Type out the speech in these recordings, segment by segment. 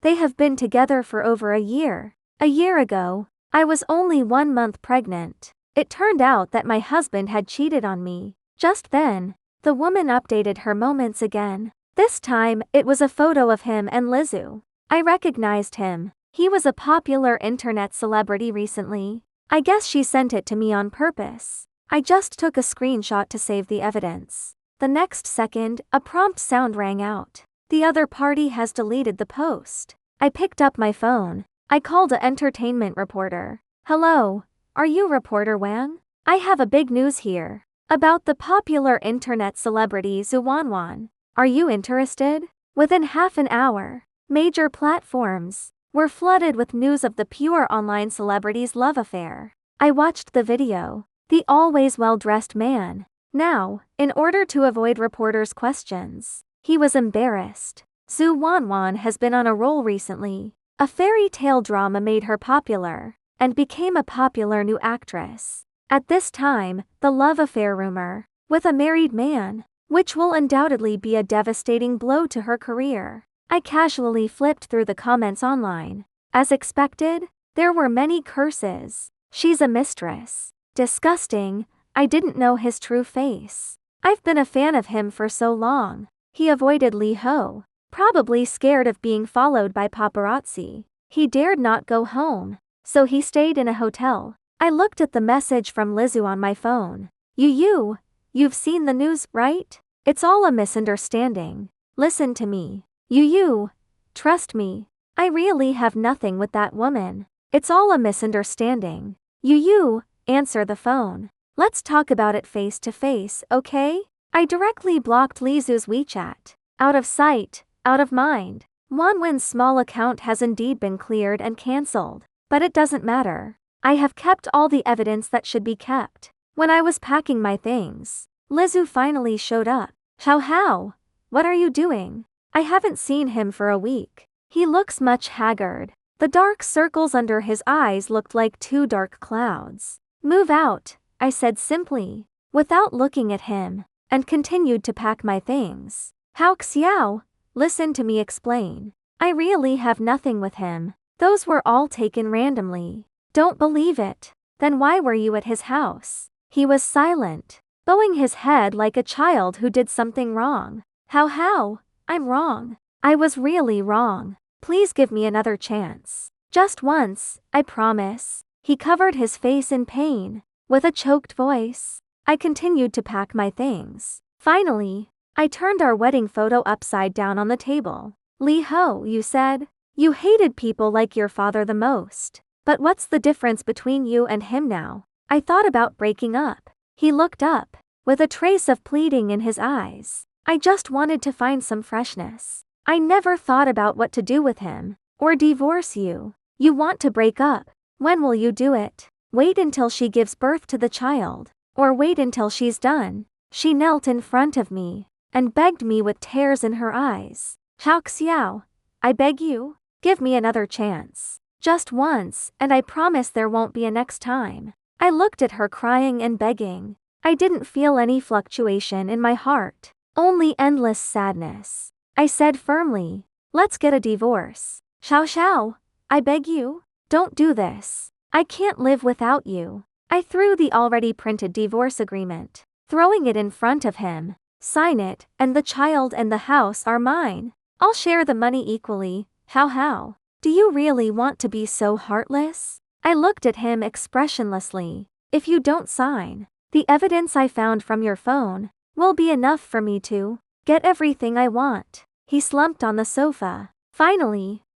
They have been together for over a year. A year ago, I was only 1 month pregnant. It turned out that my husband had cheated on me. Just then, the woman updated her moments again. This time, it was a photo of him and Lizzo. I recognized him. He was a popular internet celebrity recently. I guess she sent it to me on purpose. I just took a screenshot to save the evidence. The next second, a prompt sound rang out. The other party has deleted the post. I picked up my phone. I called an entertainment reporter. Hello, are you reporter Wang? I have a big news here. About the popular internet celebrity Zhuanwan. Are you interested? Within half an hour, major platforms were flooded with news of the pure online celebrity's love affair. I watched the video. The always well-dressed man. Now, in order to avoid reporters' questions, he was embarrassed. Zhu Wanwan has been on a roll recently. A fairy tale drama made her popular, and became a popular new actress. At this time, the love affair rumor, with a married man, which will undoubtedly be a devastating blow to her career. I casually flipped through the comments online. As expected, there were many curses. She's a mistress. Disgusting. I didn't know his true face. I've been a fan of him for so long. He avoided Li Ho, probably scared of being followed by paparazzi. He dared not go home, so he stayed in a hotel. I looked at the message from Lizzo on my phone. You've seen the news, right? It's all a misunderstanding. Listen to me. Trust me. I really have nothing with that woman. It's all a misunderstanding. Answer the phone. Let's talk about it face to face, okay? I directly blocked Lizu's WeChat. Out of sight, out of mind. Wanwen's small account has indeed been cleared and cancelled, but it doesn't matter. I have kept all the evidence that should be kept. When I was packing my things, Lizzo finally showed up. How? What are you doing? I haven't seen him for a week. He looks much haggard. The dark circles under his eyes looked like 2 dark clouds. Move out, I said simply, without looking at him, and continued to pack my things. How Xiao, listen to me explain. I really have nothing with him. Those were all taken randomly. Don't believe it. Then why were you at his house? He was silent, bowing his head like a child who did something wrong. How? I'm wrong. I was really wrong. Please give me another chance. Just once, I promise. He covered his face in pain. With a choked voice, I continued to pack my things. Finally, I turned our wedding photo upside down on the table. Li Ho, you said? You hated people like your father the most. But what's the difference between you and him now? I thought about breaking up. He looked up, with a trace of pleading in his eyes. I just wanted to find some freshness. I never thought about what to do with him, or divorce you. You want to break up. When will you do it? Wait until she gives birth to the child, or wait until she's done. She knelt in front of me, and begged me with tears in her eyes. Hao Xiao, I beg you, give me another chance. Just once, and I promise there won't be a next time. I looked at her crying and begging. I didn't feel any fluctuation in my heart, only endless sadness. I said firmly, let's get a divorce. Xiao, I beg you, don't do this. I can't live without you. I threw the already printed divorce agreement, throwing it in front of him. Sign it, and the child and the house are mine. I'll share the money equally. How? Do you really want to be so heartless? I looked at him expressionlessly. If you don't sign, the evidence I found from your phone will be enough for me to get everything I want. He slumped on the sofa.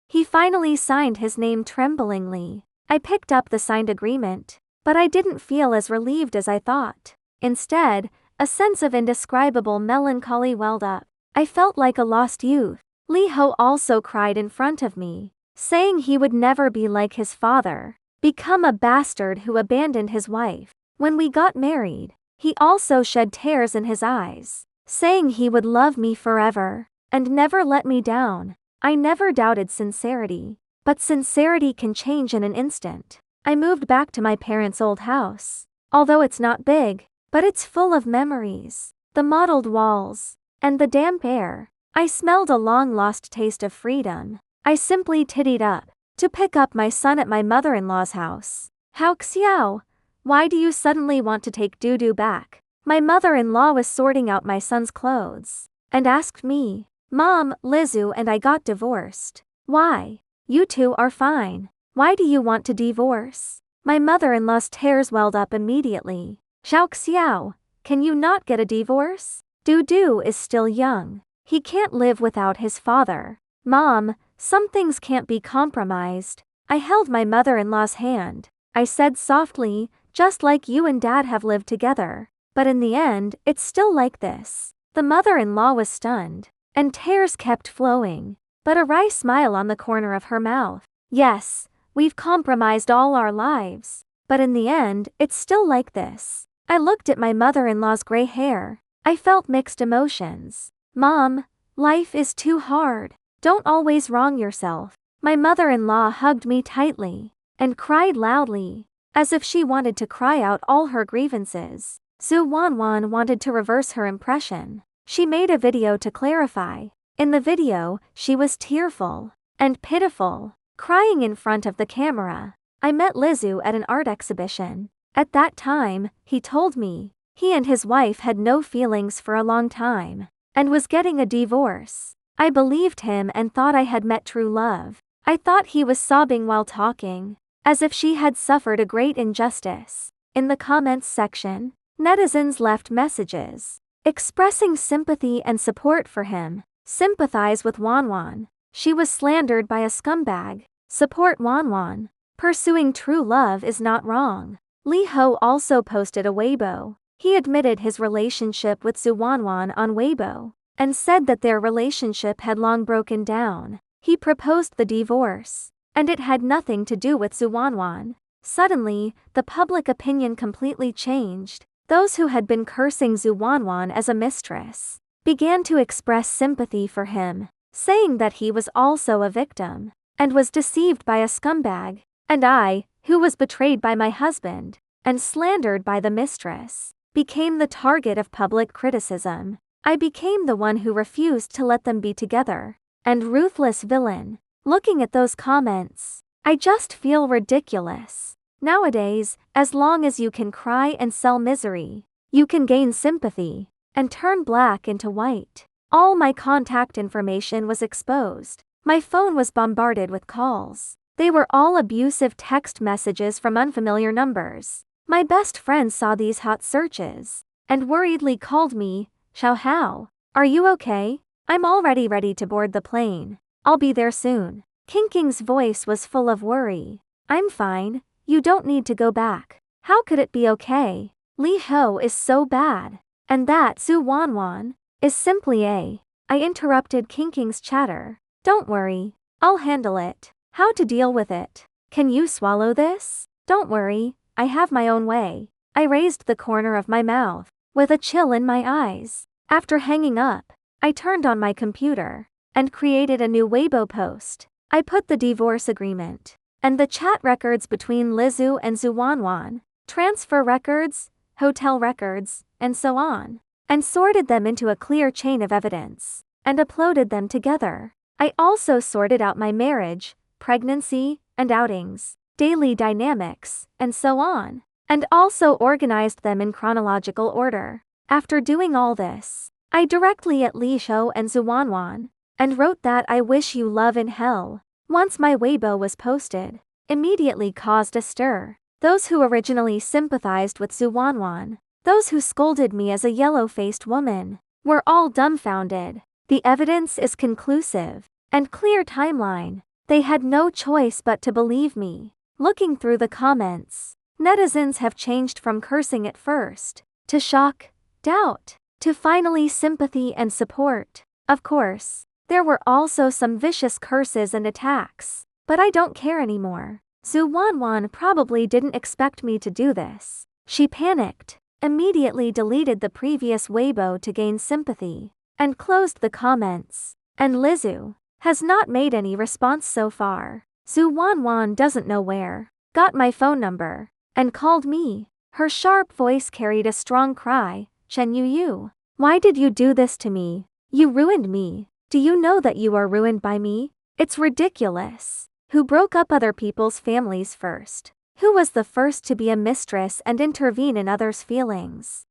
He finally signed his name tremblingly. I picked up the signed agreement, but I didn't feel as relieved as I thought. Instead, a sense of indescribable melancholy welled up. I felt like a lost youth. Li Ho also cried in front of me, saying he would never be like his father, become a bastard who abandoned his wife. When we got married, he also shed tears in his eyes, saying he would love me forever, and never let me down. I never doubted sincerity, but sincerity can change in an instant. I moved back to my parents' old house. Although it's not big, but it's full of memories. The mottled walls, and the damp air. I smelled a long-lost taste of freedom. I simply tittied up to pick up my son at my mother-in-law's house. How xiao? Why do you suddenly want to take Dudu back? My mother-in-law was sorting out my son's clothes and asked me, Mom, Lizu and I got divorced. Why? You two are fine. Why do you want to divorce? My mother-in-law's tears welled up immediately. Xiao xiao, can you not get a divorce? Dudu is still young. He can't live without his father. Mom, some things can't be compromised. I held my mother-in-law's hand. I said softly, just like you and Dad have lived together. But in the end, it's still like this. The mother-in-law was stunned, and tears kept flowing, but a wry smile on the corner of her mouth. Yes, we've compromised all our lives, but in the end, it's still like this. I looked at my mother-in-law's gray hair. I felt mixed emotions. Mom, life is too hard. Don't always wrong yourself. My mother-in-law hugged me tightly and cried loudly, as if she wanted to cry out all her grievances. Zhu Wanwan wanted to reverse her impression. She made a video to clarify. In the video, she was tearful and pitiful, crying in front of the camera. I met Lizu at an art exhibition. At that time, he told me he and his wife had no feelings for a long time and was getting a divorce. I believed him and thought I had met true love. I thought he was sobbing while talking, as if she had suffered a great injustice. In the comments section, netizens left messages expressing sympathy and support for him. Sympathize with Wanwan. She was slandered by a scumbag. Support Wanwan. Pursuing true love is not wrong. Li Ho also posted a Weibo. He admitted his relationship with Zhu Wanwan on Weibo and said that their relationship had long broken down. He proposed the divorce, and it had nothing to do with Zhu Wanwan. Suddenly, the public opinion completely changed. Those who had been cursing Zhu Wanwan as a mistress began to express sympathy for him, saying that he was also a victim and was deceived by a scumbag. And I, who was betrayed by my husband and slandered by the mistress, became the target of public criticism. I became the one who refused to let them be together. And ruthless villain. Looking at those comments, I just feel ridiculous. Nowadays, as long as you can cry and sell misery, you can gain sympathy and turn black into white. All my contact information was exposed. My phone was bombarded with calls. They were all abusive text messages from unfamiliar numbers. My best friend saw these hot searches and worriedly called me, Xiao Hao, are you okay? I'm already ready to board the plane. I'll be there soon. Kinking's voice was full of worry. I'm fine. You don't need to go back. How could it be okay? Li Ho is so bad. And that Zhu Wanwan is simply a. I interrupted Kinking's chatter. Don't worry. I'll handle it. How to deal with it? Can you swallow this? Don't worry. I have my own way. I raised the corner of my mouth with a chill in my eyes. After hanging up, I turned on my computer and created a new Weibo post. I put the divorce agreement and the chat records between Lizu and Zhu Wanwan, transfer records, hotel records, and so on, and sorted them into a clear chain of evidence and uploaded them together. I also sorted out my marriage, pregnancy, and outings, daily dynamics, and so on, and also organized them in chronological order. After doing all this, I directly at Li Shou and Zhu Wanwan, and wrote that I wish you love in hell. Once my Weibo was posted, immediately caused a stir. Those who originally sympathized with Zhu Wanwan, those who scolded me as a yellow-faced woman, were all dumbfounded. The evidence is conclusive and clear timeline. They had no choice but to believe me. Looking through the comments, netizens have changed from cursing at first to shock, doubt, to finally sympathy and support. Of course, there were also some vicious curses and attacks, but I don't care anymore. Zhu Wanwan probably didn't expect me to do this. She panicked, immediately deleted the previous Weibo to gain sympathy, and closed the comments. And Lizu has not made any response so far. Zhu Wanwan doesn't know where, got my phone number, and called me. Her sharp voice carried a strong cry, Chen Yu, why did you do this to me? You ruined me. Do you know that you are ruined by me? It's ridiculous. Who broke up other people's families first? Who was the first to be a mistress and intervene in others' feelings?